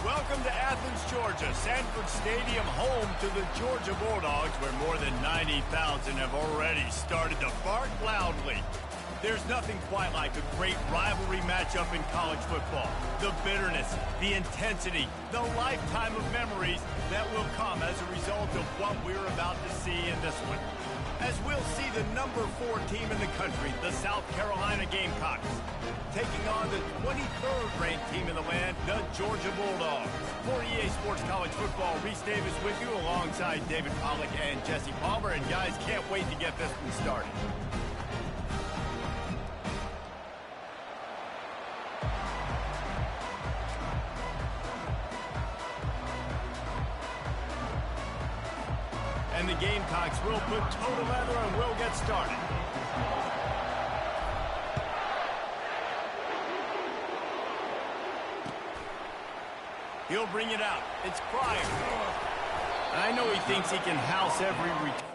Welcome to Athens, Georgia, Sanford Stadium, home to the Georgia Bulldogs, where more than 90,000 have already started to bark loudly. There's nothing quite like a great rivalry matchup in college football. The bitterness, the intensity, the lifetime of memories that will come as a result of what we're about to see in this one. As we'll see the number 4 team in the country, the South Carolina Gamecocks, taking on the 23rd ranked team in the land, the Georgia Bulldogs. For EA Sports College Football, Reese Davis with you alongside David Pollack and Jesse Palmer. And guys, can't wait to get this one started. And the Gamecocks will put toe to leather and will get started. He'll bring it out. It's Pryor. I know he thinks he can house every return.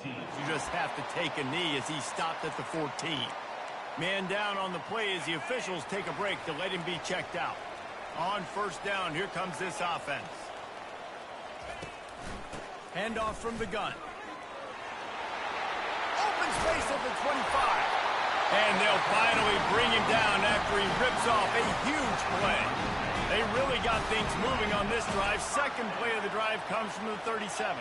You just have to take a knee as he stopped at the 14. Man down on the play as the officials take a break to let him be checked out. On first down, here comes this offense. Handoff from the gun. Open space at the 25. And they'll finally bring him down after he rips off a huge play. They really got things moving on this drive. Second play of the drive comes from the 37.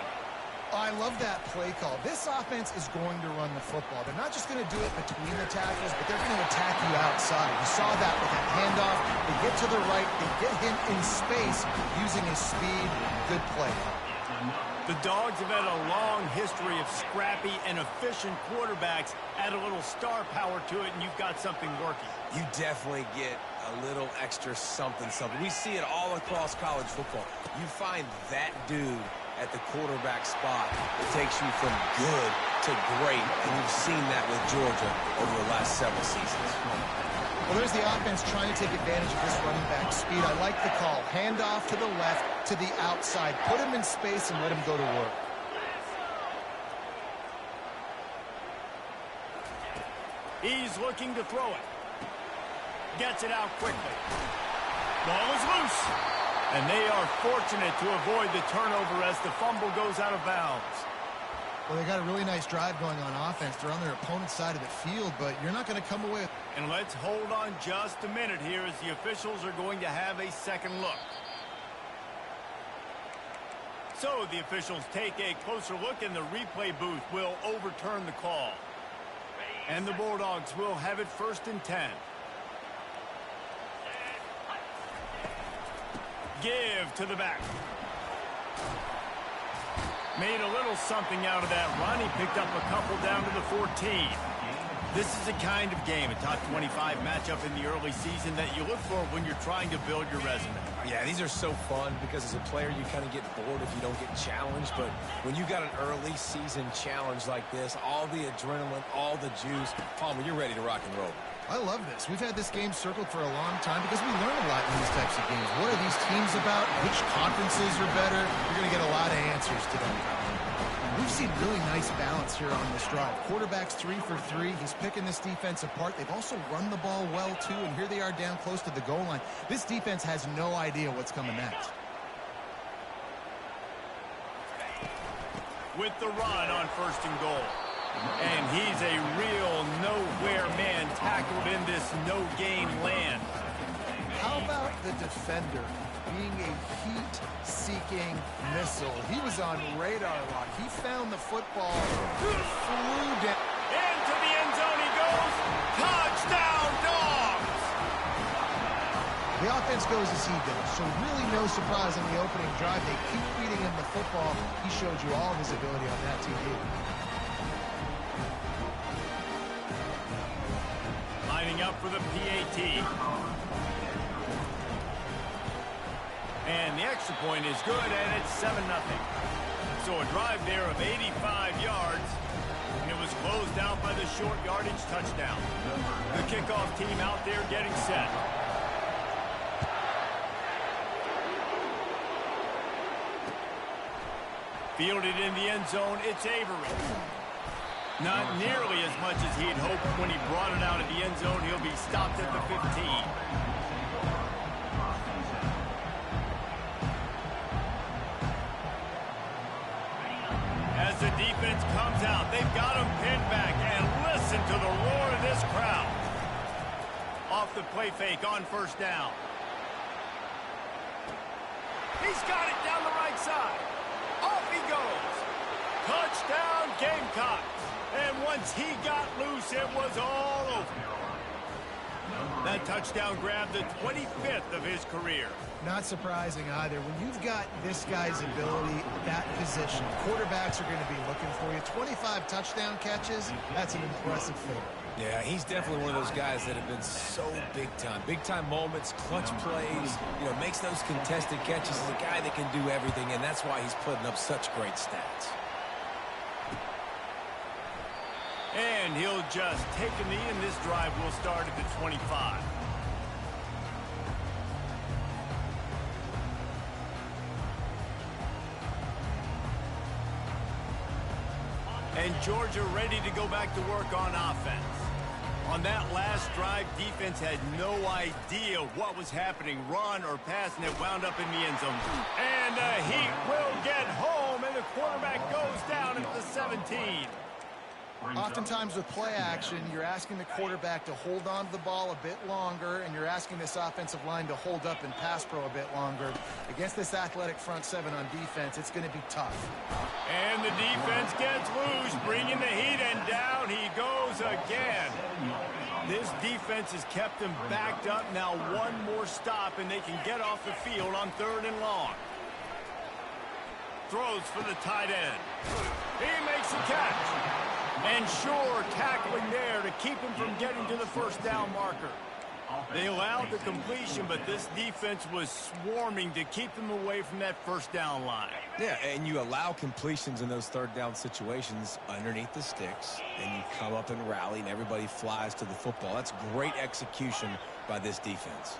I love that play call. This offense is going to run the football. They're not just going to do it between the tackles, but they're going to attack you outside. You saw that with that handoff. They get to the right. They get him in space using his speed. Good play. The Dogs have had a long history of scrappy and efficient quarterbacks. Add a little star power to it, and you've got something working. You definitely get a little extra something. We see it all across college football. You find that dude at the quarterback spot, it takes you from good to great, and you've seen that with Georgia over the last several seasons. Well, there's the offense trying to take advantage of this running back speed. I like the call. Hand off to the left, to the outside. Put him in space and let him go to work. He's looking to throw it. Gets it out quickly. Ball is loose. And they are fortunate to avoid the turnover as the fumble goes out of bounds. Well, they got a really nice drive going on offense. They're on their opponent's side of the field, but you're not going to come away. And let's hold on just a minute here as the officials are going to have a second look. So the officials take a closer look, and the replay booth will overturn the call. And the Bulldogs will have it 1st and 10. Give to the back. Made a little something out of that run. He picked up a couple down to the 14. This is the kind of game, a top 25 matchup in the early season, that you look for when you're trying to build your resume. Yeah, these are so fun because as a player you kind of get bored if you don't get challenged, but when you got an early season challenge like this, all the adrenaline, all the juice, Palmer, you're ready to rock and roll. I love this. We've had this game circled for a long time because we learn a lot in these types of games. What are these teams about? Which conferences are better? You're going to get a lot of answers today. We've seen really nice balance here on this drive. Quarterback's 3 for 3. He's picking this defense apart. They've also run the ball well, too, and here they are down close to the goal line. This defense has no idea what's coming next. With the run on 1st and goal. And he's a real nowhere man tackled in this no-gain land. How about the defender being a heat-seeking missile? He was on radar lock. He found the football, flew down. Into the end zone he goes. Touchdown, Dogs! The offense goes as he goes, so really no surprise on the opening drive. They keep feeding him the football. He showed you all of his ability on that TV. Lining up for the PAT. And the extra point is good, and it's 7-0. So a drive there of 85 yards. And it was closed out by the short yardage touchdown. The kickoff team out there getting set. Fielded in the end zone, it's Avery. Not nearly as much as he'd hoped when he brought it out of the end zone. He'll be stopped at the 15. As the defense comes out, they've got him pinned back, and listen to the roar of this crowd. Off the play fake on first down. He's got it down the right side. Off he goes. Touchdown Gamecocks. And once he got loose, it was all over. That touchdown grabbed the 25th of his career. Not surprising either. When you've got this guy's ability at that position, quarterbacks are going to be looking for you. 25 touchdown catches, that's an impressive figure. Yeah, he's definitely one of those guys that have been so big time. Big time moments, clutch plays, makes those contested catches. He's a guy that can do everything, and that's why he's putting up such great stats. And he'll just take a knee, and this drive will start at the 25. And Georgia ready to go back to work on offense. On that last drive, defense had no idea what was happening, run or pass, and it wound up in the end zone. And the Heat will get home, and the quarterback goes down at the 17. Oftentimes with play action, you're asking the quarterback to hold on to the ball a bit longer, and you're asking this offensive line to hold up and pass pro a bit longer. Against this athletic front seven on defense, it's going to be tough. And the defense gets loose, bringing the Heat, and down he goes again. This defense has kept them backed up. Now one more stop, and they can get off the field on 3rd and long. Throws for the tight end. He makes the catch. And sure, tackling there to keep him from getting to the first down marker. They allowed the completion, but this defense was swarming to keep them away from that first down line. Yeah, and you allow completions in those 3rd down situations underneath the sticks, and you come up and rally, and everybody flies to the football. That's great execution by this defense.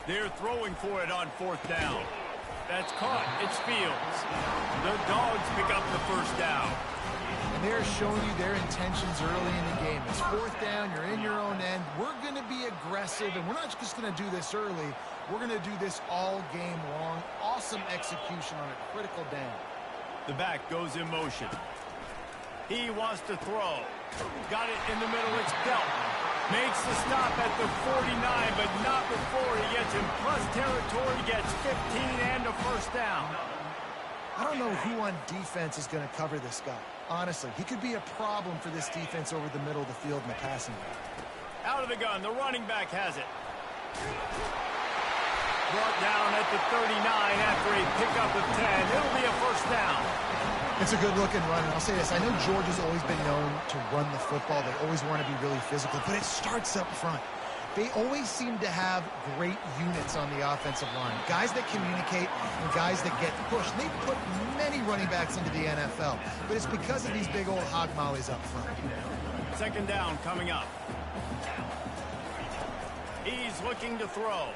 They're throwing for it on 4th down. That's caught. It's Fields. The Dogs pick up the first down. And they're showing you their intentions early in the game. It's 4th down. You're in your own end. We're going to be aggressive, and we're not just going to do this early. We're going to do this all game long. Awesome execution on a critical down. The back goes in motion. He wants to throw. Got it in the middle. It's Delton. Makes the stop at the 49, but not before he gets in plus territory, gets 15 and a first down. I don't know who on defense is going to cover this guy. Honestly, he could be a problem for this defense over the middle of the field in the passing game. Out of the gun, the running back has it. Brought down at the 39 after a pickup of 10. It'll be a first down. It's a good-looking run, and I'll say this. I know Georgia's always been known to run the football. They always want to be really physical, but it starts up front. They always seem to have great units on the offensive line. Guys that communicate and guys that get pushed. They've put many running backs into the NFL, but it's because of these big old hog mollies up front. 2nd down coming up. He's looking to throw.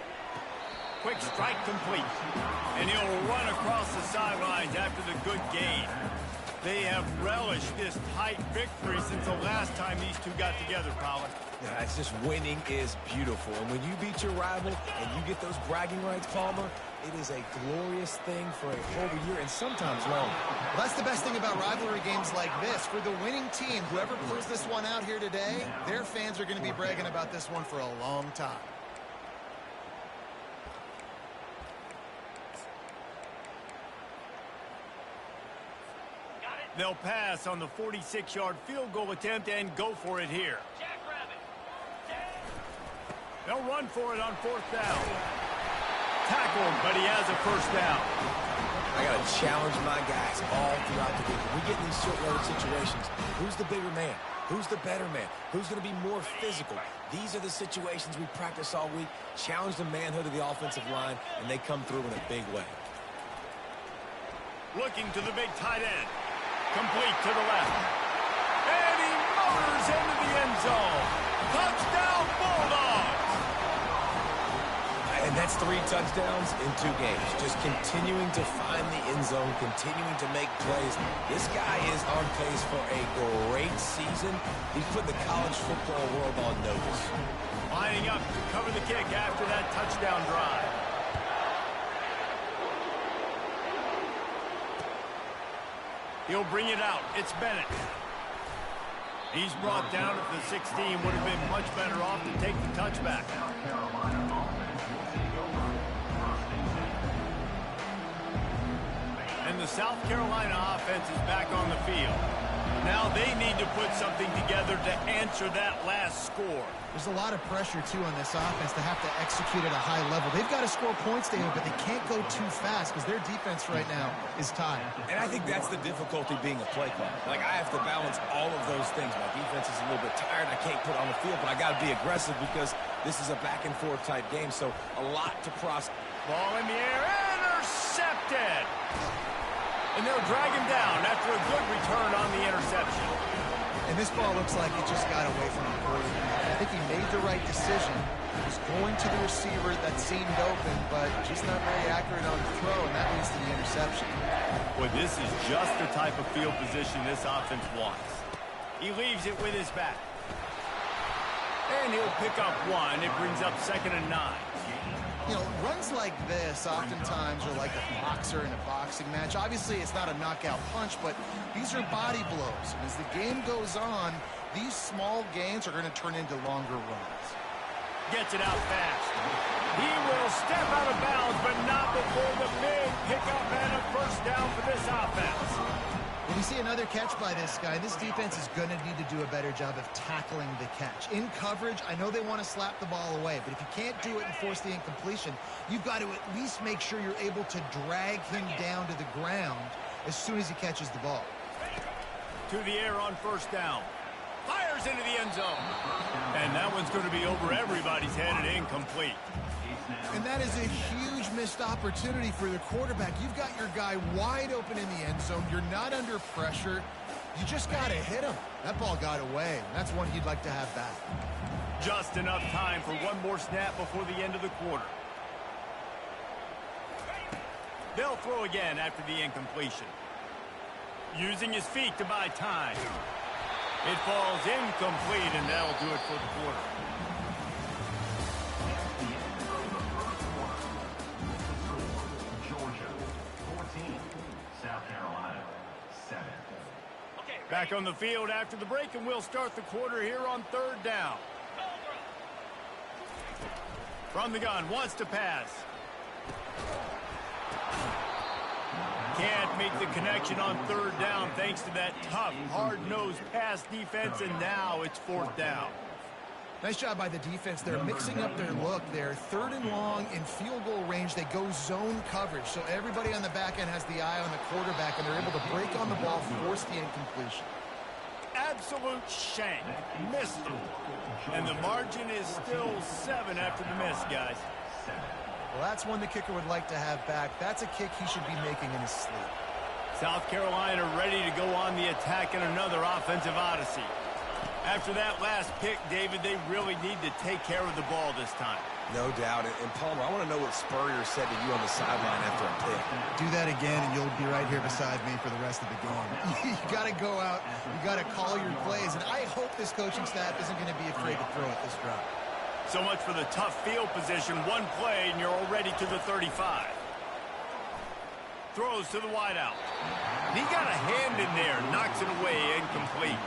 Quick strike complete. And he'll run across the sidelines after the good gain. They have relished this tight victory since the last time these two got together, Pollard. Yeah, it's just winning is beautiful. And when you beat your rival and you get those bragging rights, Palmer, it is a glorious thing for a whole year and sometimes longer. Well, that's the best thing about rivalry games like this. For the winning team, whoever pulls this one out here today, their fans are going to be bragging about this one for a long time. They'll pass on the 46-yard field goal attempt and go for it here. They'll run for it on 4th down. Tackled, but he has a 1st down. I got to challenge my guys all throughout the game. We get in these short yardage situations. Who's the bigger man? Who's the better man? Who's going to be more physical? These are the situations we practice all week. Challenge the manhood of the offensive line, and they come through in a big way. Looking to the big tight end. Complete to the left. And he motors into the end zone. Touchdown, Bulldogs! And that's 3 touchdowns in 2 games. Just continuing to find the end zone, continuing to make plays. This guy is on pace for a great season. He's put the college football world on notice. Lining up to cover the kick after that touchdown drive. He'll bring it out. It's Bennett. He's brought down at the 16. Would have been much better off to take the touchback. And the South Carolina offense is back on the field. Now they need to put something together to answer that last score. There's a lot of pressure, too, on this offense to have to execute at a high level. They've got to score points, David, but they can't go too fast because their defense right now is tied. And I think that's the difficulty being a play caller. Like, I have to balance all of those things. My defense is a little bit tired. I can't put on the field, but I got to be aggressive because this is a back-and-forth type game, so a lot to process. Ball in the air, intercepted! And they'll drag him down after a good return on the interception. And this ball looks like it just got away from the quarterback. I think he made the right decision. He was going to the receiver that seemed open, but just not very accurate on the throw, and that leads to the interception. Boy, this is just the type of field position this offense wants. He leaves it with his back. And he'll pick up 1. It brings up 2nd and 9. You know, runs like this oftentimes are like a boxer in a boxing match. Obviously, it's not a knockout punch, but these are body blows. And as the game goes on, these small gains are going to turn into longer runs. Gets it out fast. He will step out of bounds, but not before the big pickup and a 1st down for this offense. When you see another catch by this guy, this defense is going to need to do a better job of tackling the catch. In coverage, I know they want to slap the ball away, but if you can't do it and force the incompletion, you've got to at least make sure you're able to drag him down to the ground as soon as he catches the ball. To the air on 1st down. Fires into the end zone. And that one's going to be over everybody's head and incomplete. And that is a huge missed opportunity for the quarterback. You've got your guy wide open in the end zone. You're not under pressure. You just got to hit him. That ball got away. And that's one he'd like to have back. Just enough time for one more snap before the end of the quarter. They'll throw again after the incompletion. Using his feet to buy time. It falls incomplete, and that'll do it for the quarter. Back on the field after the break, and we'll start the quarter here on 3rd down. From the gun, wants to pass. Can't make the connection on 3rd down thanks to that tough, hard-nosed pass defense, and now it's 4th down. Nice job by the defense. They're mixing up their look. They're 3rd and long in field goal range. They go zone coverage. So everybody on the back end has the eye on the quarterback, and they're able to break on the ball, force the incompletion. Absolute shank. Missed it. And the margin is still 7 after the miss, guys. Well, that's one the kicker would like to have back. That's a kick he should be making in his sleep. South Carolina ready to go on the attack in another offensive odyssey. After that last pick, David, they really need to take care of the ball this time. No doubt. And Palmer, I want to know what Spurrier said to you on the sideline after a pick. Do that again, and you'll be right here beside me for the rest of the game. You got to go out. You got to call your plays. And I hope this coaching staff isn't going to be afraid to throw it this drive. So much for the tough field position. One play, and you're already to the 35. Throws to the wideout. He got a hand in there, knocks it away, incomplete.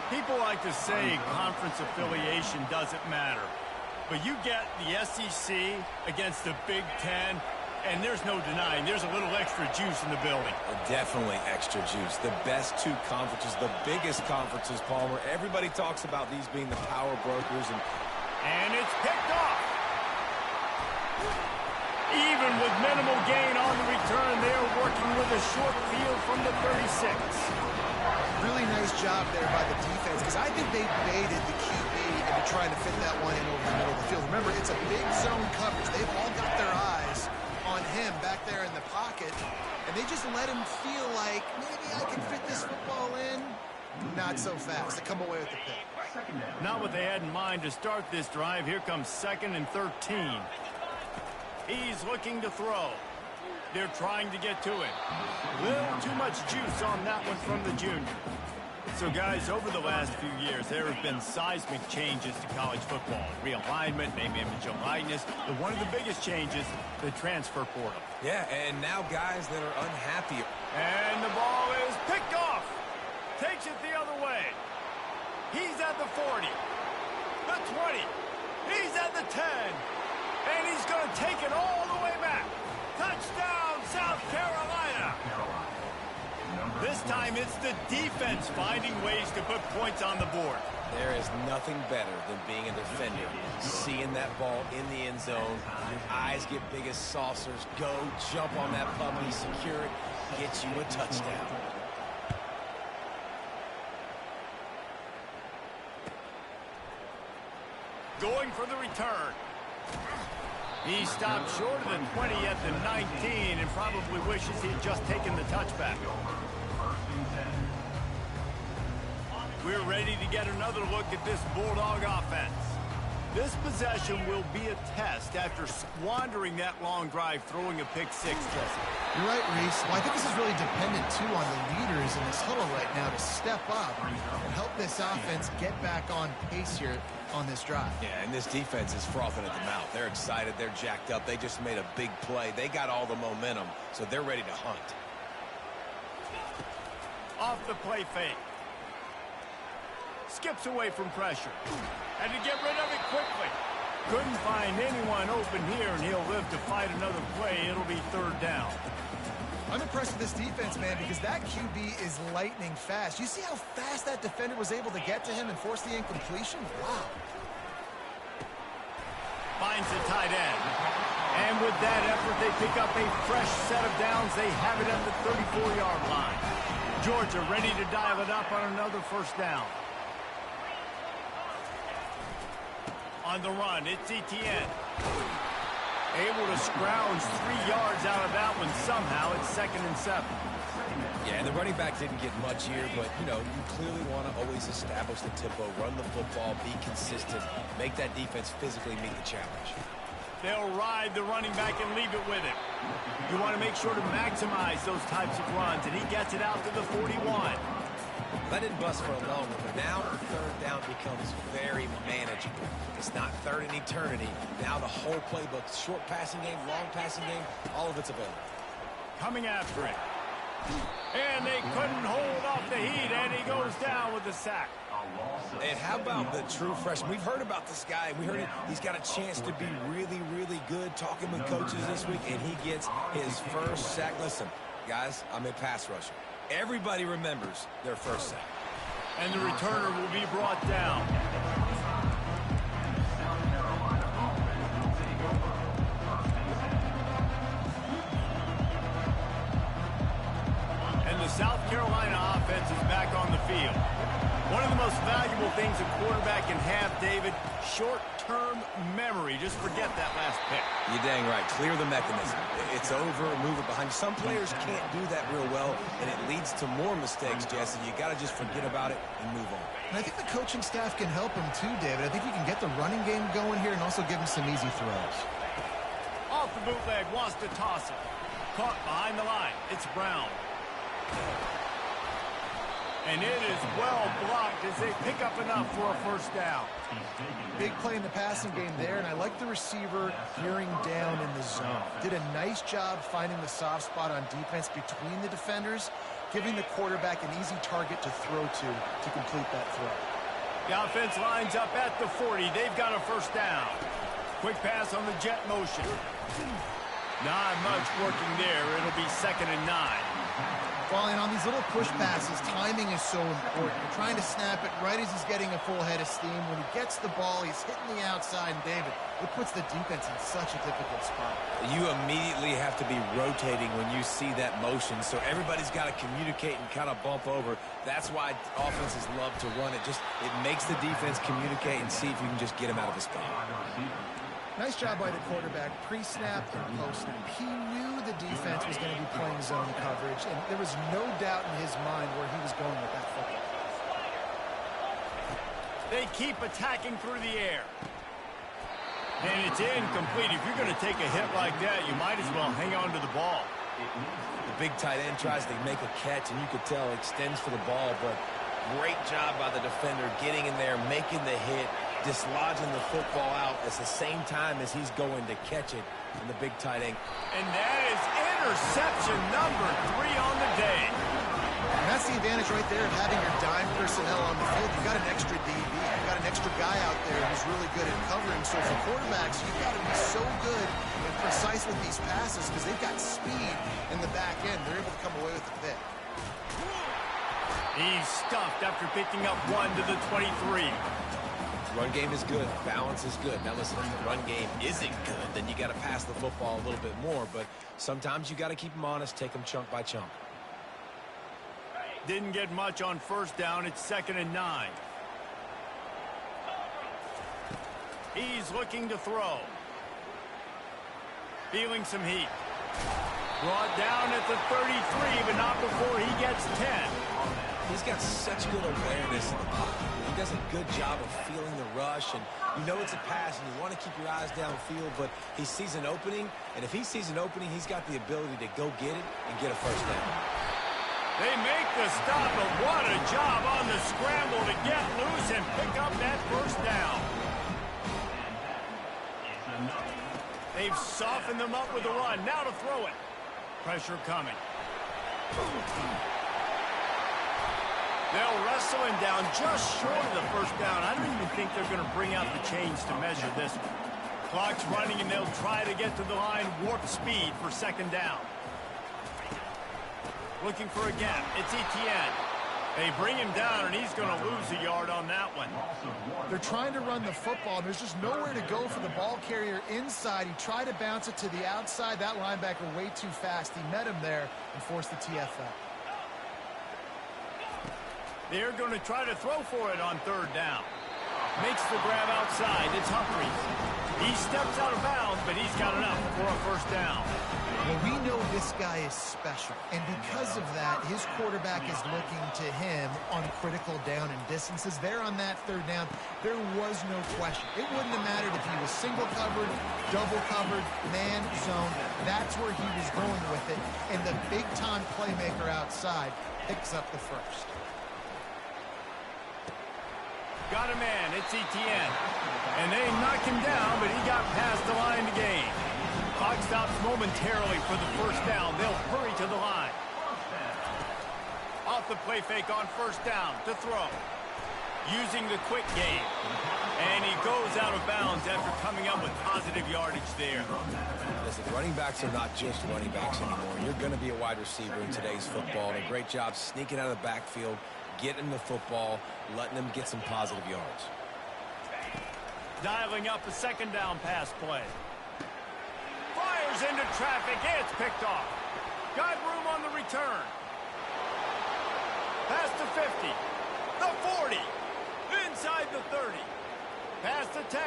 People like to say conference affiliation doesn't matter. But you get the SEC against the Big Ten, and there's no denying there's a little extra juice in the building. Definitely extra juice. The best 2 conferences, the biggest conferences, Palmer. Everybody talks about these being the power brokers, and And it's picked off. Even with minimal gain on the return, they're working with a short field from the 36. Really nice job there by the defense, because I think they baited the QB into trying to fit that one in over the middle of the field. Remember, it's a big zone coverage. They've all got their eyes on him back there in the pocket, and they just let him feel like, maybe I can fit this football in. Not so fast. They come away with the pick. Not what they had in mind to start this drive. Here comes 2nd and 13. He's looking to throw. They're trying to get to it. Little too much juice on that one from the junior. So, guys, over the last few years, there have been seismic changes to college football. Realignment, name, image, and likeness. But one of the biggest changes, the transfer portal. Yeah, and now guys that are unhappy. And the ball is picked off. Takes it the other way. He's at the 40. The 20. He's at the 10. And he's going to take it all the way back. Touchdown, South Carolina. This time it's the defense finding ways to put points on the board. There is nothing better than being a defender. Seeing that ball in the end zone, your eyes get big as saucers. Go, jump on that puppy, secure it, get you a touchdown. Going for the return. He stopped short of the 20 at the 19 and probably wishes he had just taken the touchback. We're ready to get another look at this Bulldog offense. This possession will be a test after squandering that long drive throwing a pick-6, Jesse. You're right, Reese. Well, I think this is really dependent, too, on the leaders in this huddle right now to step up and help this offense get back on pace here on this drive. Yeah, and this defense is frothing at the mouth. They're excited. They're jacked up. They just made a big play. They got all the momentum, so they're ready to hunt. Off the play fake. Skips away from pressure. Had to get rid of it quickly. Couldn't find anyone open here, and he'll live to fight another play. It'll be 3rd down. I'm impressed with this defense, man, because that QB is lightning fast. You see how fast that defender was able to get to him and force the incompletion? Wow. Finds the tight end. And with that effort, they pick up a fresh set of downs. They have it at the 34-yard line. Georgia ready to dial it up on another 1st down. On the run, it's Etienne. Able to scrounge 3 yards out of that one somehow. It's 2nd and 7. Yeah, and the running back didn't get much here, but, you know, you clearly want to always establish the tempo, run the football, be consistent, make that defense physically meet the challenge. They'll ride the running back and leave it with him. You want to make sure to maximize those types of runs, and he gets it out to the 41. Let it bust for a long one, but now 3rd down becomes very manageable. It's not 3rd in eternity. Now the whole playbook, short passing game, long passing game, all of it's available. Coming after it. And they couldn't hold off the heat, and he goes down with the sack. And how about the true freshman? We've heard about this guy. We heard he's got a chance to be really, really good. Talking with coaches this week, and he gets his 1st sack. Listen, guys, I'm a pass rusher. Everybody remembers their 1st sack. And the returner will be brought down. And the South Carolina offense is back on the field. One of the most valuable things a quarterback can have, David, short-term memory. Just forget that last pick. You're dang right. Clear the mechanism. It's over, move it behind you. Some players can't do that real well, and it leads to more mistakes, Jesse. You got to just forget about it and move on. And I think the coaching staff can help him too, David. I think you can get the running game going here and also give him some easy throws. Off the bootleg, wants to toss it. Caught behind the line. It's Brown. And it is well blocked as they pick up enough for a 1st down. Big play in the passing game there, and I like the receiver gearing down in the zone. Did a nice job finding the soft spot on defense between the defenders, giving the quarterback an easy target to throw to complete that throw. The offense lines up at the 40. They've got a 1st down. Quick pass on the jet motion. Not much working there. It'll be 2nd and 9. Falling on these little push passes, timing is so important. You're trying to snap it right as he's getting a full head of steam. When he gets the ball, he's hitting the outside, and David, it puts the defense in such a difficult spot. You immediately have to be rotating when you see that motion, so everybody's got to communicate and kind of bump over. That's why offenses love to run it. It makes the defense communicate and see if you can just get him out of his spot. Nice job by the quarterback, pre-snap and post-snap. He knew the defense was going to be playing zone coverage, and there was no doubt in his mind where he was going with that football. They keep attacking through the air. And it's incomplete. If you're going to take a hit like that, you might as well hang on to the ball. The big tight end tries to make a catch, and you could tell extends for the ball, but great job by the defender getting in there, making the hit, dislodging the football out at the same time as he's going to catch it in the big tight end. And that is interception number 3 on the day. And that's the advantage right there of having your dime personnel on the field. You've got an extra DB. You've got an extra guy out there who's really good at covering. So for quarterbacks, you've got to be so good and precise with these passes because they've got speed in the back end. They're able to come away with the pick. He's stuffed after picking up 1 to the 23. Run game is good. Balance is good. Now listen, if the run game isn't good, then you got to pass the football a little bit more. But sometimes you got to keep them honest, take them chunk by chunk. Didn't get much on first down. It's 2nd and 9. He's looking to throw. Feeling some heat. Brought down at the 33, but not before he gets 10. He's got such good awareness in the pocket. He does a good job of feeling the rush, and you know it's a pass, and you want to keep your eyes downfield, but he sees an opening, and if he sees an opening, he's got the ability to go get it and get a first down. They make the stop, but what a job on the scramble to get loose and pick up that first down. They've softened them up with a run. Now to throw it. Pressure coming. They'll wrestle him down just short of the first down. I don't even think they're going to bring out the chains to measure this one. Clock's running, and they'll try to get to the line warp speed for 2nd down. Looking for a gap. It's Etienne. They bring him down, and he's going to lose a yard on that one. They're trying to run the football, and there's just nowhere to go for the ball carrier inside. He tried to bounce it to the outside. That linebacker way too fast. He met him there and forced the TFL. They're going to try to throw for it on 3rd down. Makes the grab outside. It's Humphries. He steps out of bounds, but he's got enough for a first down. Well, we know this guy is special, and because of that, his quarterback is looking to him on critical down and distances. There on that 3rd down, there was no question. It wouldn't have mattered if he was single covered, double covered, man, zone. That's where he was going with it, and the big-time playmaker outside picks up the first. Got a man. It's Etienne. And they knock him down, but he got past the line to gain. Clock stops momentarily for the first down. They'll hurry to the line. Off the play fake on first down to throw. Using the quick game. And he goes out of bounds after coming up with positive yardage there. Listen, running backs are not just running backs anymore. You're going to be a wide receiver in today's football. And a great job sneaking out of the backfield, getting the football, letting them get some positive yards. Dialing up a 2nd down pass play. Fires into traffic. It's picked off. Got room on the return. Past the 50. The 40. Inside the 30. Past the 10.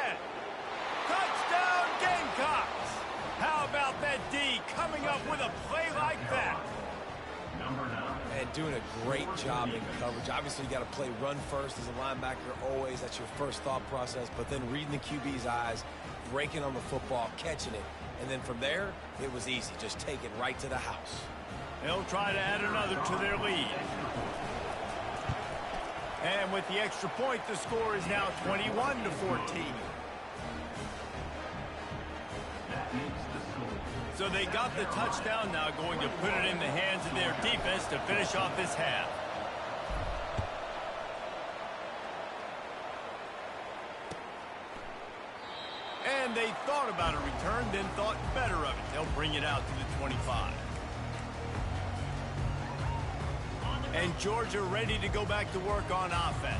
Touchdown Gamecocks. How about that D coming up with a play like that? And doing a great job in coverage. Obviously, you got to play run first as a linebacker always. That's your first thought process. But then reading the QB's eyes, breaking on the football, catching it. And then from there, it was easy. Just take it right to the house. They'll try to add another to their lead. And with the extra point, the score is now 21-14. So they got the touchdown, now going to put it in the hands of their defense to finish off this half. And they thought about a return, then thought better of it. They'll bring it out to the 25. And Georgia ready to go back to work on offense.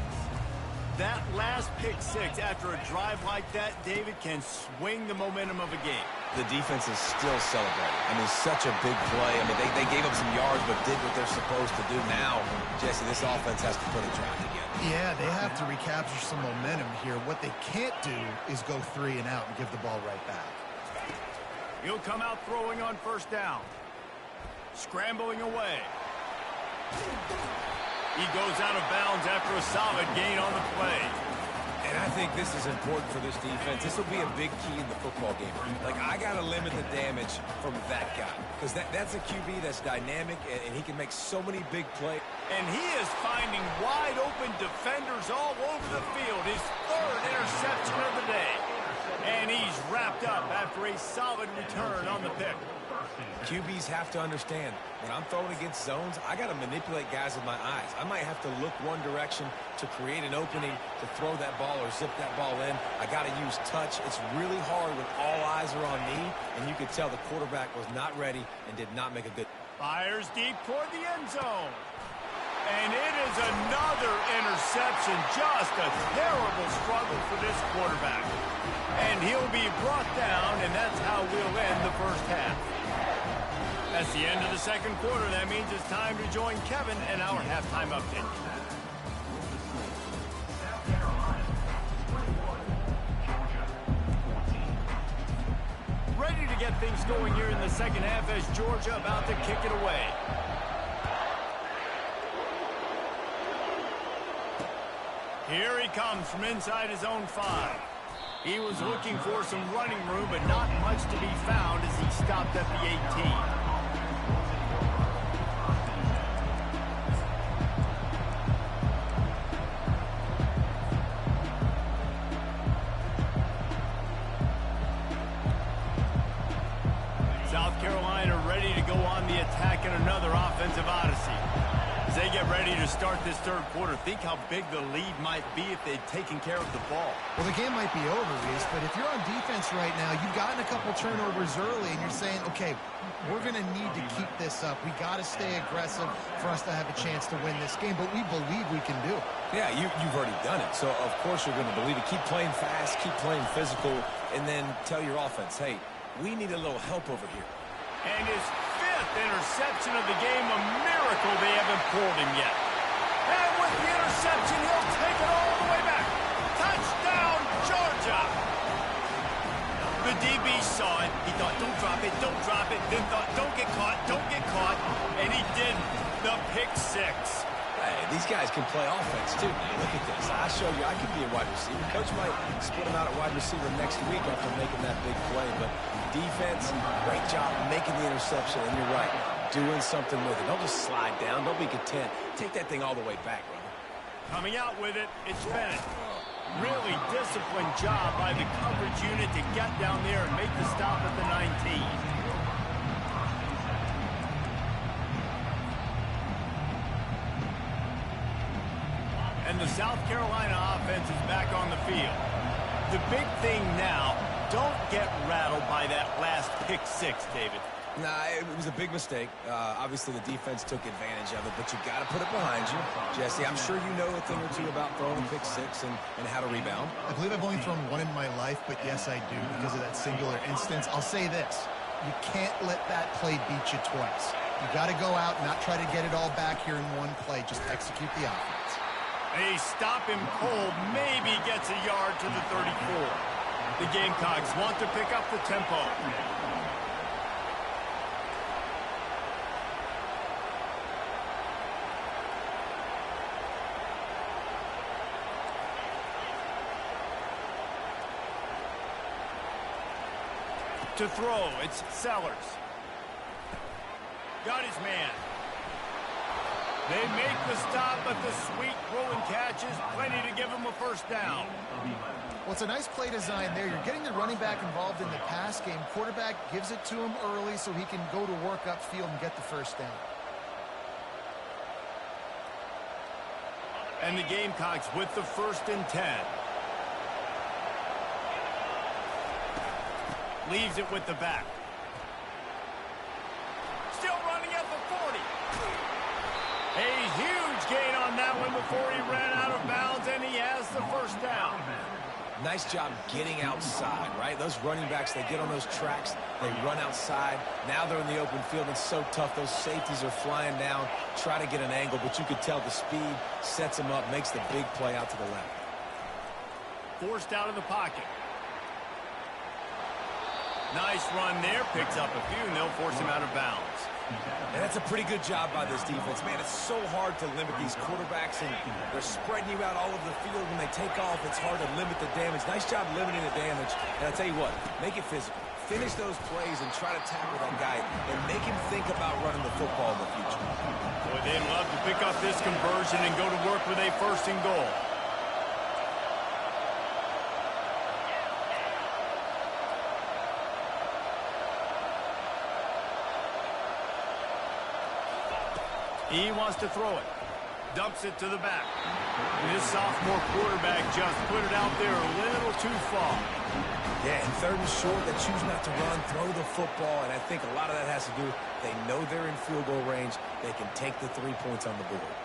That last pick six after a drive like that, David, can swing the momentum of a game. The defense is still celebrating. I mean, such a big play. I mean, they gave up some yards but did what they're supposed to do. Now, Jesse, this offense has to put a drive together. Yeah, they have to recapture some momentum here. What they can't do is go 3 and out and give the ball right back. He'll come out throwing on first down. Scrambling away. He goes out of bounds after a solid gain on the play. And I think this is important for this defense. This will be a big key in the football game. Like, I got to limit the damage from that guy. Because that's a QB that's dynamic, and he can make so many big plays. And he is finding wide-open defenders all over the field. His 3rd interception of the day. And he's wrapped up after a solid return on the pick. QBs have to understand, when I'm throwing against zones, I got to manipulate guys with my eyes. I might have to look one direction to create an opening to throw that ball or zip that ball in. I got to use touch. It's really hard when all eyes are on me, and you could tell the quarterback was not ready and did not make a good... Fires deep toward the end zone. And it is another interception. Just a terrible struggle for this quarterback. And he'll be brought down, and that's how we'll end the first half. That's the end of the second quarter. That means it's time to join Kevin and our halftime update. Ready to get things going here in the second half as Georgia about to kick it away. Here he comes from inside his own 5. He was looking for some running room, but not much to be found as he stopped at the 18. South Carolina ready to go on the attack in another offensive odyssey. As they get ready to start this third quarter, think how big the lead might be if they'd taken care of the ball. Well, the game might be over, Reese, but if you're on defense right now, you've gotten a couple turnovers early, and you're saying, okay, we're going to need to keep this up. We got to stay aggressive for us to have a chance to win this game, but we believe we can do it. Yeah, you've already done it, so of course you're going to believe it. Keep playing fast, keep playing physical, and then tell your offense, hey, we need a little help over here. And his 5th interception of the game, a miracle they haven't pulled him yet. And with the interception, he'll take it all the way back. Touchdown, Georgia! The DB saw it. He thought, don't drop it, don't drop it. Then thought, don't get caught, don't get caught. And he didn't. The pick 6. Hey, these guys can play offense, too, man. Look at this. I show you I can be a wide receiver. Coach might split him out at wide receiver next week after making that big play. But defense, great job making the interception. And you're right, doing something with it. Don't just slide down. Don't be content. Take that thing all the way back, brother. Coming out with it, it's Bennett. Really disciplined job by the coverage unit to get down there and make the stop at the 19. And the South Carolina offense is back on the field. The big thing now, don't get rattled by that last pick 6, David. Nah, it was a big mistake. Obviously, the defense took advantage of it, but you got to put it behind you. Jesse, I'm sure you know a thing or two about throwing a pick 6 and how to rebound. I believe I've only thrown one in my life, but yes, I do because of that singular instance. I'll say this. You can't let that play beat you twice. You got to go out and not try to get it all back here in one play. Just execute the offense. They stop him cold, maybe gets a yard to the 34. The Gamecocks want to pick up the tempo. To throw, it's Sellers. Got his man. They make the stop, but the sweet throwing catch is plenty to give him a first down. Well, it's a nice play design there. You're getting the running back involved in the pass game. Quarterback gives it to him early so he can go to work upfield and get the first down. And the Gamecocks with the 1st and 10. Leaves it with the back. Still running at the 40. A huge before he ran out of bounds, and he has the first down. Nice job getting outside, right? Those running backs, they get on those tracks, they run outside. Now they're in the open field. It's so tough. Those safeties are flying down, try to get an angle, but you could tell the speed sets them up, makes the big play out to the left. Forced out of the pocket. Nice run there. Picks up a few, and they'll force him out of bounds. And that's a pretty good job by this defense. Man, it's so hard to limit these quarterbacks, and they're spreading you out all over the field. When they take off, it's hard to limit the damage. Nice job limiting the damage. And I'll tell you what, make it physical. Finish those plays and try to tackle that guy and make him think about running the football in the future. Boy, they'd love to pick up this conversion and go to work with a first and goal. He wants to throw it. Dumps it to the back. And this sophomore quarterback just put it out there a little too far. Yeah, and third and short, they choose not to run, throw the football, and I think a lot of that has to do, they know they're in field goal range. They can take the 3 points on the board.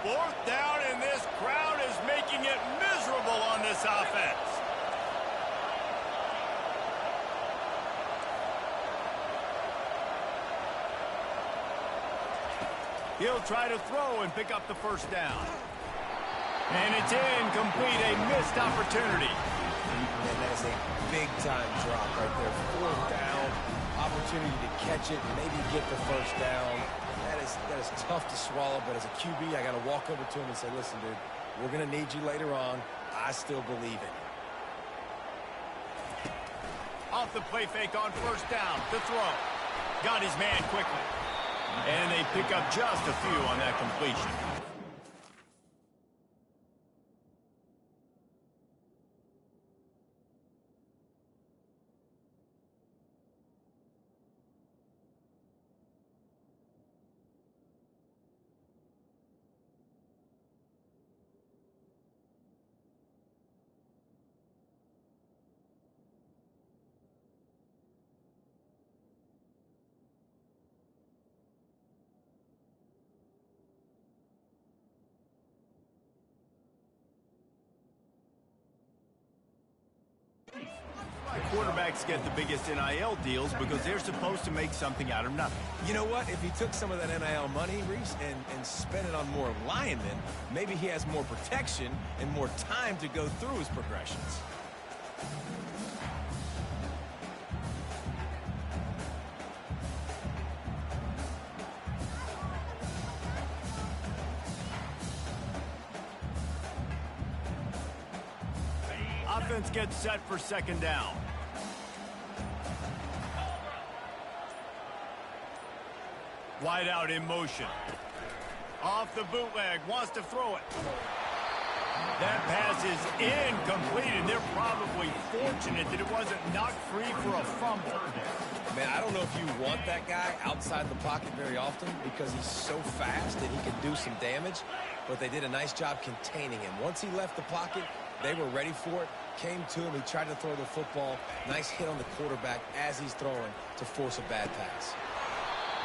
Fourth down, and this crowd is making it miserable on this offense. He'll try to throw and pick up the first down. And it's incomplete, a missed opportunity. And that is a big-time drop right there. Fourth down, opportunity to catch it, maybe get the first down. That is tough to swallow, but as a QB, I got to walk over to him and say, listen, dude, we're going to need you later on. I still believe in you. Off the play fake on first down, to throw. Got his man quickly. And they pick up just a few on that completion. Quarterbacks get the biggest NIL deals because they're supposed to make something out of nothing. You know what? If he took some of that NIL money, Reese, and spent it on more linemen, maybe he has more protection and more time to go through his progressions. Offense gets set for second down. Wide out in motion. Off the bootleg, wants to throw it. That pass is incomplete, and they're probably fortunate that it wasn't knocked free for a fumble. Man, I don't know if you want that guy outside the pocket very often because he's so fast and he can do some damage, but they did a nice job containing him. Once he left the pocket, they were ready for it, came to him, he tried to throw the football. Nice hit on the quarterback as he's throwing to force a bad pass.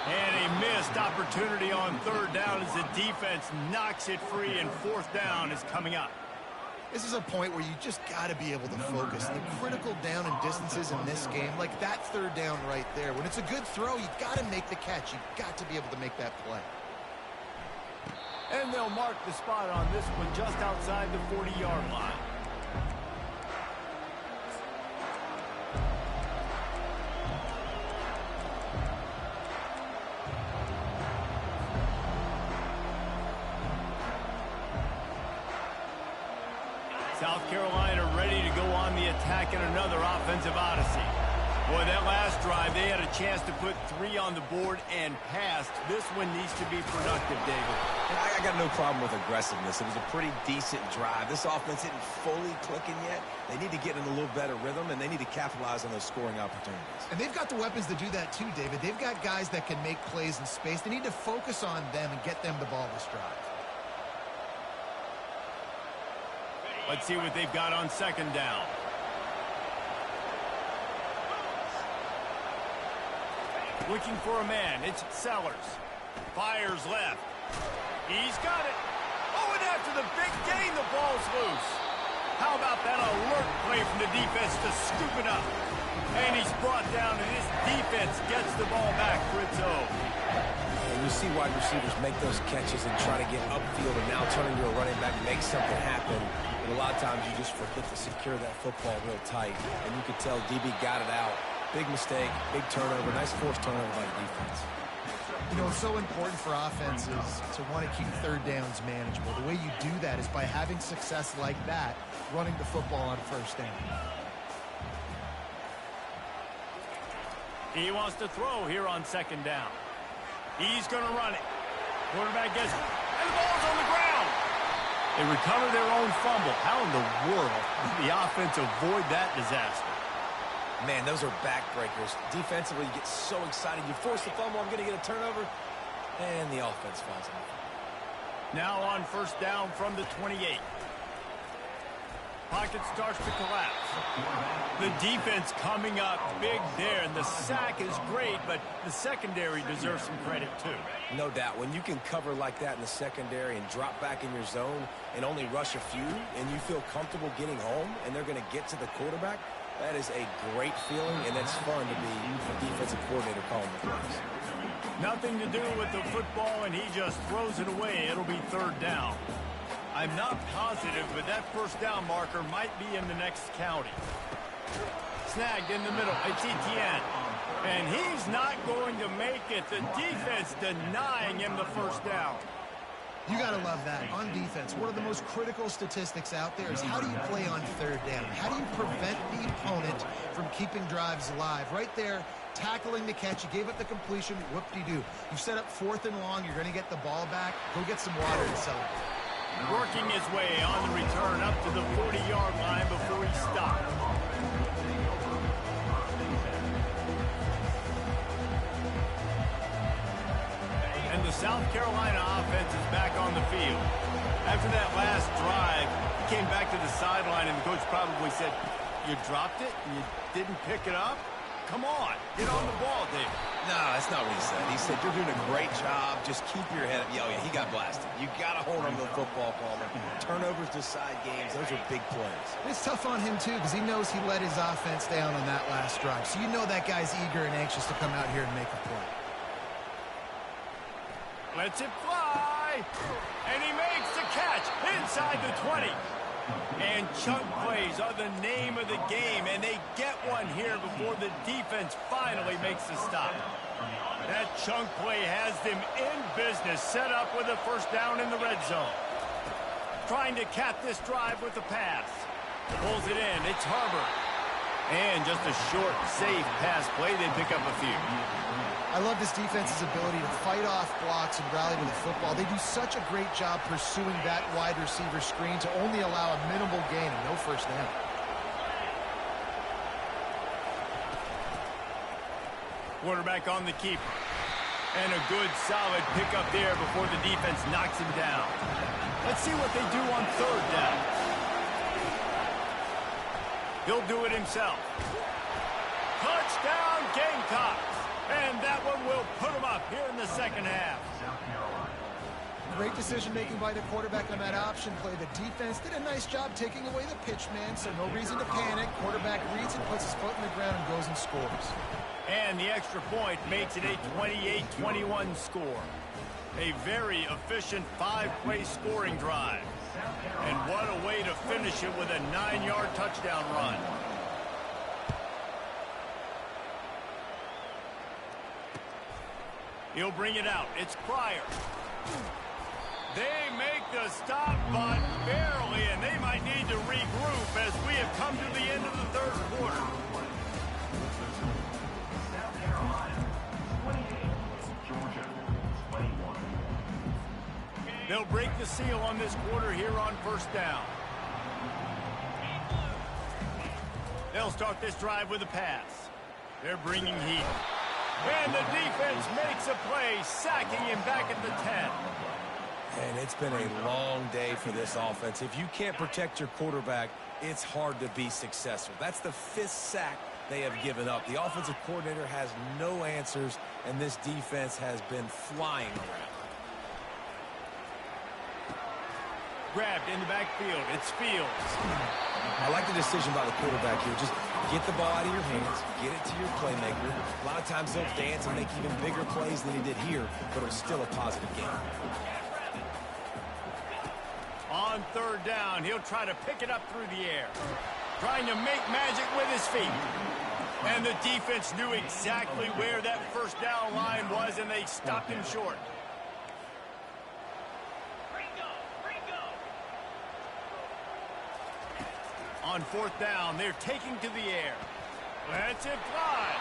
And a missed opportunity on third down as the defense knocks it free, and fourth down is coming up. This is a point where you just got to be able to focus. The critical down and distances in this game, like that third down right there. When it's a good throw, you got to make the catch. You've got to be able to make that play. And they'll mark the spot on this one just outside the 40-yard line. South Carolina ready to go on the attack in another offensive odyssey. Boy, that last drive, they had a chance to put 3 on the board and passed. This one needs to be productive, David. I got no problem with aggressiveness. It was a pretty decent drive. This offense isn't fully clicking yet. They need to get in a little better rhythm, and they need to capitalize on those scoring opportunities. And they've got the weapons to do that too, David. They've got guys that can make plays in space. They need to focus on them and get them the ball this drive. Let's see what they've got on second down. Looking for a man. It's Sellers. Fires left. He's got it. Oh, and after the big gain, the ball's loose. How about that alert play from the defense to scoop it up? And he's brought down, and his defense gets the ball back for its own. And you see wide receivers make those catches and try to get upfield and now turn into a running back, make something happen. And a lot of times you just forget to secure that football real tight. And you could tell DB got it out. Big mistake, big turnover, nice forced turnover by the defense. You know, it's so important for offenses to want to keep third downs manageable. The way you do that is by having success like that, running the football on first down. He wants to throw here on second down. He's going to run it. Quarterback gets it, and the ball's on the ground. They recover their own fumble. How in the world did the offense avoid that disaster? Man, those are backbreakers. Defensively, you get so excited. You force the fumble, I'm going to get a turnover, and the offense falls off. Now on first down from the 28. Pocket starts to collapse. The defense coming up big there, and the sack is great, but the secondary deserves some credit too. No doubt. When you can cover like that in the secondary and drop back in your zone and only rush a few, and you feel comfortable getting home, and they're going to get to the quarterback, that is a great feeling, and it's fun to be a defensive coordinator calling the plays. Nothing to do with the football, and he just throws it away. It'll be third down. I'm not positive, but that first down marker might be in the next county. Snagged in the middle. It's Etienne. And he's not going to make it. The defense denying him the first down. You got to love that. On defense, one of the most critical statistics out there is how do you play on third down? How do you prevent the opponent from keeping drives alive? Right there, tackling the catch. You gave up the completion. Whoop-de-doo. You set up fourth and long. You're going to get the ball back. Go get some water and celebrate. Working his way on the return up to the 40-yard line before he stopped. And the South Carolina offense is back on the field. After that last drive, he came back to the sideline, and the coach probably said, "You dropped it and you didn't pick it up? Come on, get on the ball, Dave." No, that's not what he said. He said, "You're doing a great job. Just keep your head up." Yeah, he got blasted. You got to hold on to the football, Palmer. Turnovers decide games. Those are big plays. It's tough on him, too, because he knows he let his offense down on that last drive. So you know that guy's eager and anxious to come out here and make a play. Lets it fly, and he makes the catch inside the 20. And chunk plays are the name of the game, and they get one here before the defense finally makes the stop. That chunk play has them in business, set up with a first down in the red zone. Trying to cap this drive with a pass. Pulls it in, it's Harbor. And just a short, safe pass play, they pick up a few. I love this defense's ability to fight off blocks and rally to the football. They do such a great job pursuing that wide receiver screen to only allow a minimal gain and no first down. Quarterback on the keeper. And a good, solid pickup there before the defense knocks him down. Let's see what they do on third down. He'll do it himself. Touchdown, Gamecocks. And that one will put him up here in the second half. Great decision-making by the quarterback on that option play. The defense did a nice job taking away the pitch, man, so no reason to panic. Quarterback reads it, puts his foot in the ground, and goes and scores. And the extra point makes it a 28-21 score. A very efficient 5-play scoring drive. And what a way to finish it with a 9-yard touchdown run. He'll bring it out. It's Pryor. They make the stop, but barely, and they might need to regroup as we have come to the end of the third quarter. They'll break the seal on this quarter here on first down. They'll start this drive with a pass. They're bringing heat. And the defense makes a play, sacking him back at the 10. And it's been a long day for this offense. If you can't protect your quarterback, it's hard to be successful. That's the 5th sack they have given up. The offensive coordinator has no answers, and this defense has been flying around. Grabbed in the backfield. It's Fields. I like the decision by the quarterback here. Just get the ball out of your hands, get it to your playmaker. A lot of times they'll dance and make even bigger plays than he did here, but it was still a positive game. On third down, he'll try to pick it up through the air. Trying to make magic with his feet. And the defense knew exactly where that first down line was, and they stopped him short. On fourth down, they're taking to the air. Let's it fly.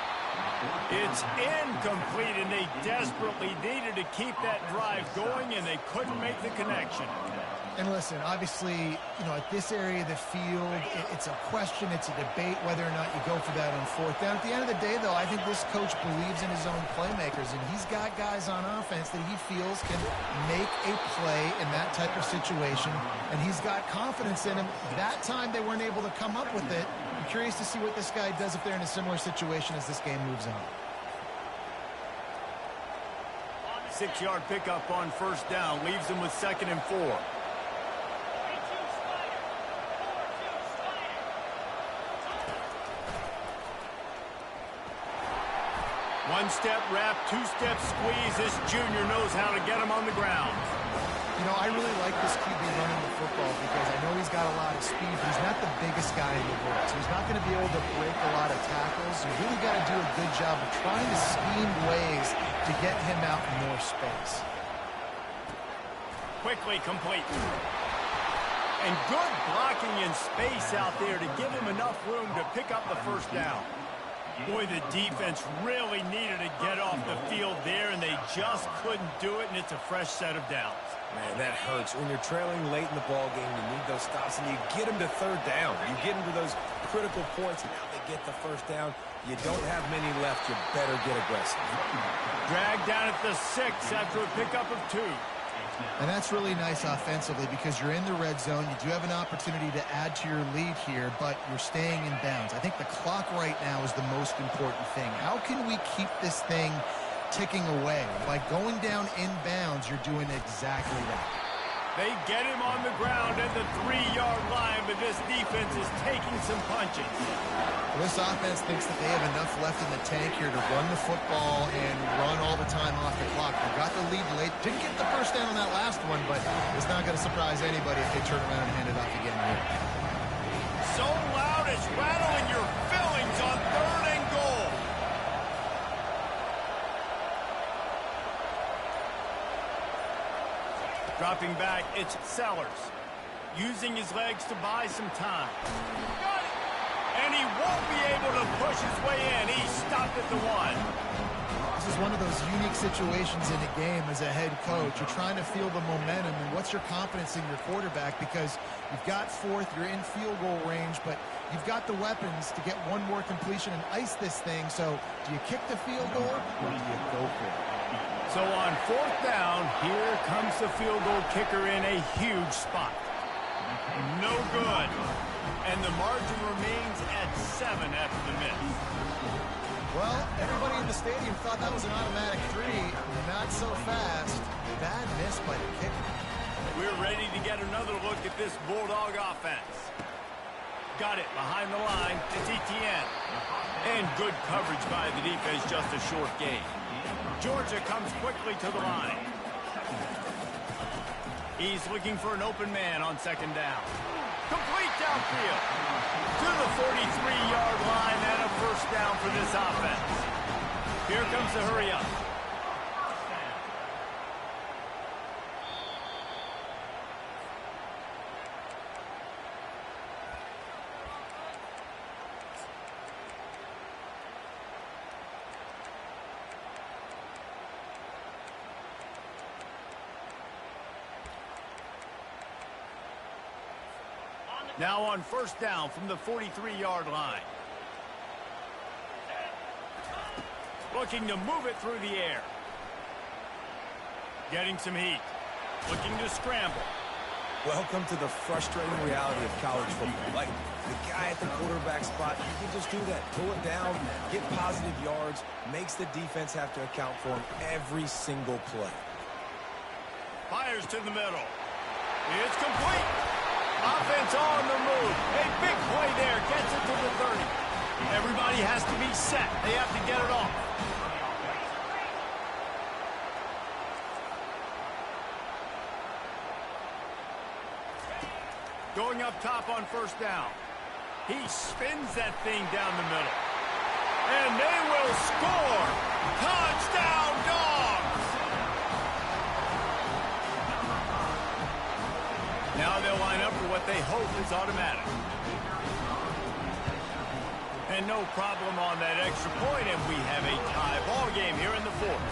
It's incomplete, and they desperately needed to keep that drive going, and they couldn't make the connection. And listen, obviously, at this area of the field, it's a question, it's a debate whether or not you go for that on fourth down. At the end of the day, though, I think this coach believes in his own playmakers, and he's got guys on offense that he feels can make a play in that type of situation, and he's got confidence in him. That time they weren't able to come up with it. I'm curious to see what this guy does if they're in a similar situation as this game moves on. 6-yard pickup on first down leaves them with 2nd and 4. One-step wrap, two-step squeeze. This junior knows how to get him on the ground. I really like this QB running the football because I know he's got a lot of speed, but he's not the biggest guy in the world. So he's not going to be able to break a lot of tackles. You really got to do a good job of trying to scheme ways to get him out in more space. Quickly complete. And good blocking in space out there to give him enough room to pick up the first down. Boy, the defense really needed to get off the field there, and they just couldn't do it, and it's a fresh set of downs. Man, that hurts. When you're trailing late in the ball game, you need those stops, and you get them to third down. You get them to those critical points, and now they get the first down. You don't have many left. You better get aggressive. Dragged down at the 6 after a pickup of 2. And that's really nice offensively because you're in the red zone. You do have an opportunity to add to your lead here, but you're staying in bounds. I think the clock right now is the most important thing. How can we keep this thing ticking away? By going down in bounds, you're doing exactly that. They get him on the ground at the 3-yard line, but this defense is taking some punches. Well, this offense thinks that they have enough left in the tank here to run the football and run all the time off the clock. They got the lead late. Didn't get the first down on that last one, but it's not going to surprise anybody if they turn around and hand it off again here. So loud it's rattling your fillings on 3rd and goal. Dropping back, it's Sellers. Using his legs to buy some time. Got it! And he won't be able to push his way in. He stopped at the 1. This is one of those unique situations in a game as a head coach. You're trying to feel the momentum, and what's your confidence in your quarterback? Because you've got 4th, you're in field goal range, but you've got the weapons to get one more completion and ice this thing. So do you kick the field goal or do you go for it? So on 4th down, here comes the field goal kicker in a huge spot. No good. And the margin remains at 7 after the miss. Well, everybody in the stadium thought that was an automatic 3. Not so fast. Bad miss by the kicker. We're ready to get another look at this Bulldog offense. Got it behind the line. It's Etienne. And good coverage by the defense, just a short gain. Georgia comes quickly to the line. He's looking for an open man on 2nd down. Complete downfield to the 43-yard line and a first down for this offense. Here comes the hurry up. Now on first down from the 43-yard line. Looking to move it through the air. Getting some heat. Looking to scramble. Welcome to the frustrating reality of college football. Like, the guy at the quarterback spot, he can just do that. Pull it down, get positive yards, makes the defense have to account for him every single play. Fires to the middle. It's complete. Offense on the move. A big play there. Gets it to the 30. Everybody has to be set. They have to get it off. Going up top on first down. He spins that thing down the middle. And they will score. Touchdown, Dogs! Now they'll line up for what they hope is automatic. And no problem on that extra point, and we have a tie ball game here in the fourth.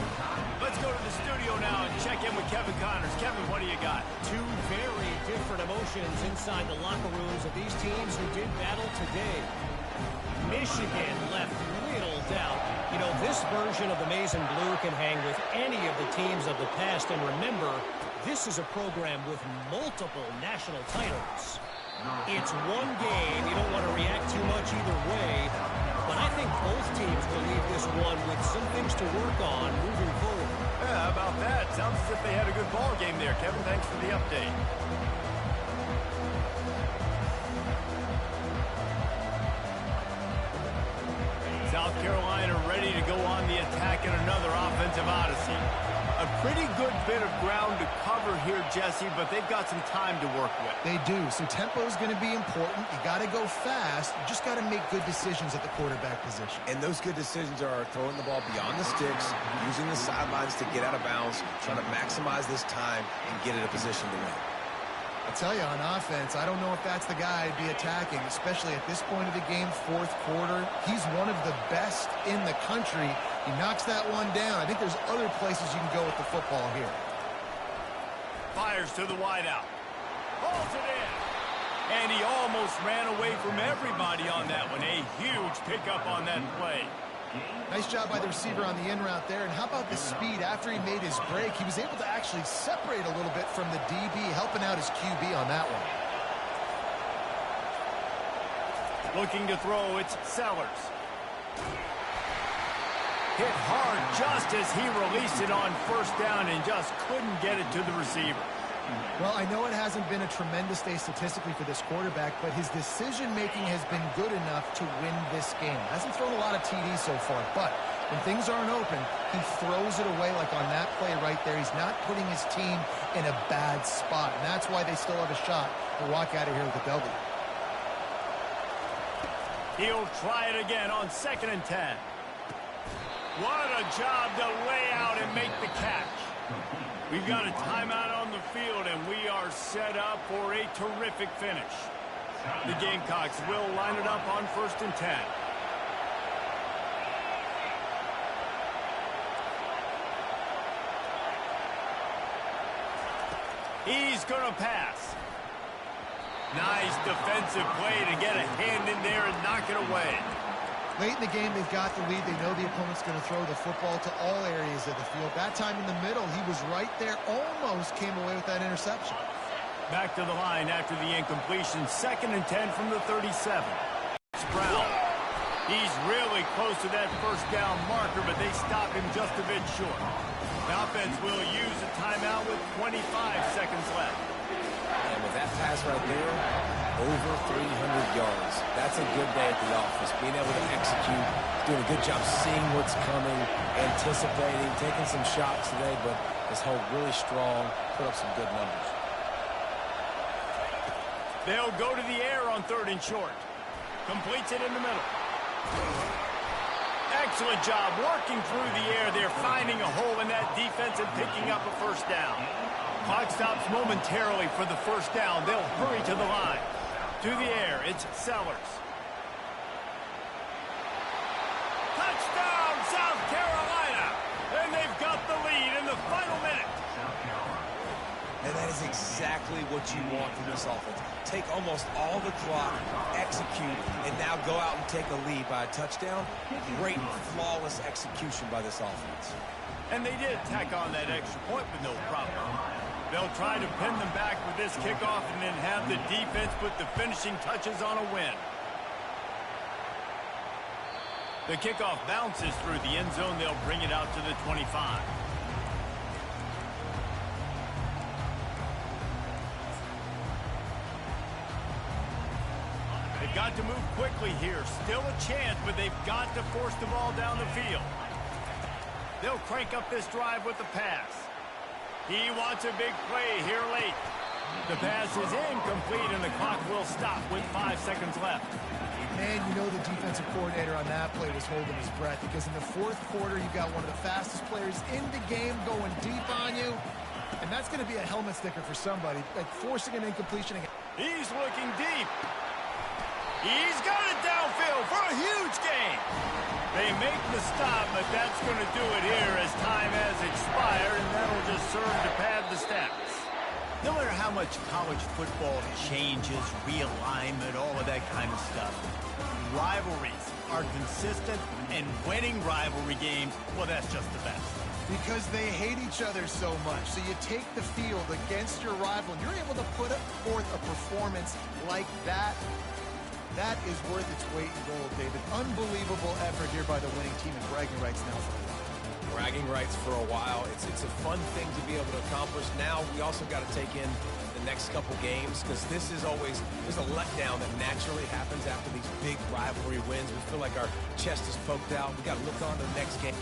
Let's go to the studio now and check in with Kevin Connors. Kevin, what do you got? Two very different emotions inside the locker rooms of these teams who did battle today. Michigan left little doubt. You know, this version of the maize and blue can hang with any of the teams of the past. And remember, this is a program with multiple national titles. It's one game. You don't want to react too much either way. But I think both teams will leave this one with some things to work on moving forward. Yeah, how about that? Sounds as if they had a good ball game there. Kevin, thanks for the update. South Carolina ready to go on the attack in another offensive odyssey. A pretty good bit of ground to cover here, Jesse, but they've got some time to work with. They do. So tempo is going to be important. You got to go fast. You just got to make good decisions at the quarterback position. And those good decisions are throwing the ball beyond the sticks, using the sidelines to get out of bounds, trying to maximize this time and get in a position to win. I tell you, on offense, I don't know if that's the guy I'd be attacking, especially at this point of the game, fourth quarter. He's one of the best in the country. He knocks that one down. I think there's other places you can go with the football here. Fires to the wideout. Pulls it in. And he almost ran away from everybody on that one. A huge pickup on that play. Nice job by the receiver on the in route there. And how about the speed after he made his break? He was able to actually separate a little bit from the DB, helping out his QB on that one. Looking to throw, it's Sellers. Hit hard just as he released it on first down and just couldn't get it to the receiver. Well, I know it hasn't been a tremendous day statistically for this quarterback, but his decision-making has been good enough to win this game. Hasn't thrown a lot of TDs so far, but when things aren't open, he throws it away like on that play right there. He's not putting his team in a bad spot, and that's why they still have a shot to walk out of here with a W. He'll try it again on 2nd and 10. What a job to lay out and make the catch. We've got a timeout on the field, and we are set up for a terrific finish. The Gamecocks will line it up on 1st and 10. He's going to pass. Nice defensive play to get a hand in there and knock it away. Late in the game, they've got the lead. They know the opponent's going to throw the football to all areas of the field. That time in the middle, he was right there, almost came away with that interception. Back to the line after the incompletion. 2nd and 10 from the 37. It's Brown. He's really close to that first down marker, but they stop him just a bit short. The offense will use a timeout with 25 seconds left. And with that pass right there, over 300 yards. That's a good day at the office. Being able to execute, doing a good job seeing what's coming, anticipating, taking some shots today, but has held really strong, put up some good numbers. They'll go to the air on 3rd and short. Completes it in the middle. Excellent job working through the air. They're finding a hole in that defense and picking up a first down. Clock stops momentarily for the first down. They'll hurry to the line. To the air, it's Sellers. Touchdown, South Carolina! And they've got the lead in the final minute. And that is exactly what you want from this offense. Take almost all the clock, execute, and now go out and take a lead by a touchdown. Great, flawless execution by this offense. And they did tack on that extra point with no problem. They'll try to pin them back with this kickoff and then have the defense put the finishing touches on a win. The kickoff bounces through the end zone. They'll bring it out to the 25. They've got to move quickly here. Still a chance, but they've got to force the ball down the field. They'll crank up this drive with the pass. He wants a big play here late. The pass is incomplete, and the clock will stop with 5 seconds left. Man, you know the defensive coordinator on that play was holding his breath because in the fourth quarter, you got one of the fastest players in the game going deep on you, and that's going to be a helmet sticker for somebody, like forcing an incompletion. He's looking deep. He's got it downfield for a huge gain. They make the stop, but that's going to do it here as time has expired, and that'll just serve to pad the stats. No matter how much college football changes, realignment, all of that kind of stuff, rivalries are consistent, and winning rivalry games, well, that's just the best. Because they hate each other so much. So you take the field against your rival, and you're able to put forth a performance like that. That is worth its weight in gold, David. Unbelievable effort here by the winning team, and bragging rights now for a while. Bragging rights for a while. It's a fun thing to be able to accomplish. Now we also got to take in the next couple games because there's a letdown that naturally happens after these big rivalry wins. We feel like our chest is poked out. We got to look on to the next game.